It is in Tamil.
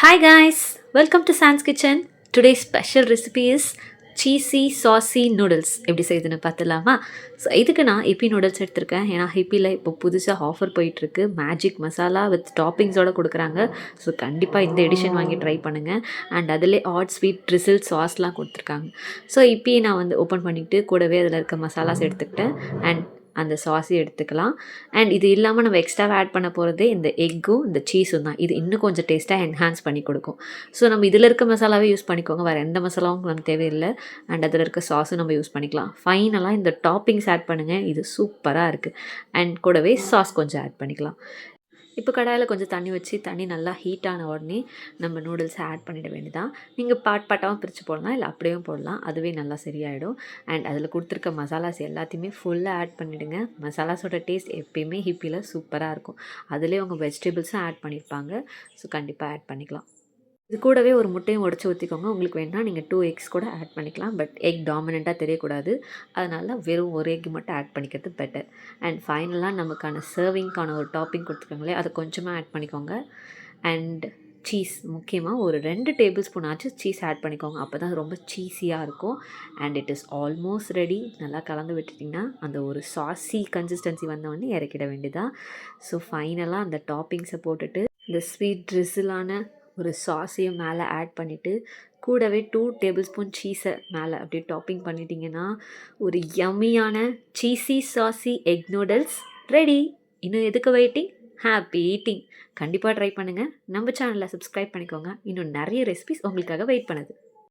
Hi guys, welcome to Sans Kitchen. Today's special recipe is cheesy saucy noodles. எப்படி செய்யுதுன்னு பார்த்துலாமா? ஸோ இதுக்கு நான் ஹிப்பி நூடுல்ஸ் எடுத்திருக்கேன். ஏன்னா ஹிப்பியில் இப்போ புதுசாக ஆஃபர் போயிட்டுருக்கு. மேஜிக் மசாலா வித் டாப்பிங்ஸோடு கொடுக்குறாங்க. ஸோ கண்டிப்பாக இந்த எடிஷன் வாங்கி ட்ரை பண்ணுங்கள். அண்ட் அதிலே ஹாட் ஸ்வீட் ட்ரிசில் சாஸ்லாம் கொடுத்துருக்காங்க. ஸோ இப்பி நான் வந்து ஓப்பன் பண்ணிவிட்டு கூடவே அதில் இருக்க மசாலாஸ் எடுத்துக்கிட்டேன். அண்ட் அந்த சாஸையும் எடுத்துக்கலாம். அண்ட் இது இல்லாமல் நம்ம எக்ஸ்ட்ராவாக ஆட் பண்ண போகிறதே இந்த எக்கும் இந்த சீஸும் தான். இது இன்னும் கொஞ்சம் டேஸ்ட்டாக என்ஹான்ஸ் பண்ணி கொடுக்கும். ஸோ நம்ம இதில் இருக்க மசாலாவே யூஸ் பண்ணிக்கோங்க. வேறு எந்த மசாலாவும் நமக்கு தேவையில்லை. அண்ட் அதில் இருக்க சாஸும் நம்ம யூஸ் பண்ணிக்கலாம். ஃபைனலாக இந்த டாப்பிங்ஸ் ஆட் பண்ணுங்கள். இது சூப்பராக இருக்குது. அண்ட் கூடவே சாஸ் கொஞ்சம் ஆட் பண்ணிக்கலாம். இப்போ கடாயில் கொஞ்சம் தண்ணி வச்சு தண்ணி நல்லா ஹீட் ஆன உடனே நம்ம நூடுல்ஸை ஆட் பண்ணிட வேண்டியதான். நீங்கள் பாட்டாகவும் பிரித்து போடலாம், இல்லை அப்படியும் போடலாம். அதுவே நல்லா சரியாயிடும். அண்ட் அதில் கொடுத்துருக்க மசாலாஸ் எல்லாத்தையுமே ஃபுல்லாக ஆட் பண்ணிவிடுங்க. மசாலாஸோட டேஸ்ட் எப்பயுமே ஹிப்பியில் சூப்பராக இருக்கும். அதிலே உங்கள் வெஜிடபிள்ஸும் ஆட் பண்ணியிருப்பாங்க. ஸோ கண்டிப்பாக ஆட் பண்ணிக்கலாம். இது கூடவே ஒரு முட்டையும் உடச்சி ஊற்றிக்கோங்க. உங்களுக்கு வேணால் நீங்கள் 2 எக்ஸ் கூட ஆட் பண்ணிக்கலாம். பட் எக் டாமினண்ட்டாக தெரியக்கூடாது. அதனால் வெறும் ஒரு எக் மட்டும் ஆட் பண்ணிக்கிறது பெட்டர். அண்ட் ஃபைனலாக நமக்கான சர்விங்க்கான ஒரு டாப்பிங் கொடுத்துருக்காங்களே, அதை கொஞ்சமாக ஆட் பண்ணிக்கோங்க. அண்ட் சீஸ் முக்கியமாக ஒரு 2 டேபிள் ஸ்பூன் ஆச்சு சீஸ் ஆட் பண்ணிக்கோங்க. அப்போ தான் ரொம்ப சீஸியாக இருக்கும். And it is almost ready. நல்லா கலந்து விட்டுட்டிங்கன்னா அந்த ஒரு சாஸி கன்சிஸ்டன்சி வந்தவொடனே இறக்கிட வேண்டியதான். ஸோ ஃபைனலாக அந்த டாப்பிங்ஸை போட்டுட்டு இந்த ஸ்வீட் ட்ரிசிலான ஒரு சாஸையும் மேலே ஆட் பண்ணிவிட்டு கூடவே 2 டேபிள் ஸ்பூன் சீஸை மேலே அப்படியே டாப்பிங் பண்ணிட்டீங்கன்னா ஒரு யம்மியான cheesy saucy egg noodles ready. இன்னும் எதுக்கு வெயிட்டிங்? Happy eating. கண்டிப்பாக ட்ரை பண்ணுங்கள். நம்ம சேனலில் சப்ஸ்கிரைப் பண்ணிக்கோங்க. இன்னும் நிறைய ரெசிபிஸ் உங்களுக்காக வெயிட் பண்ணுது.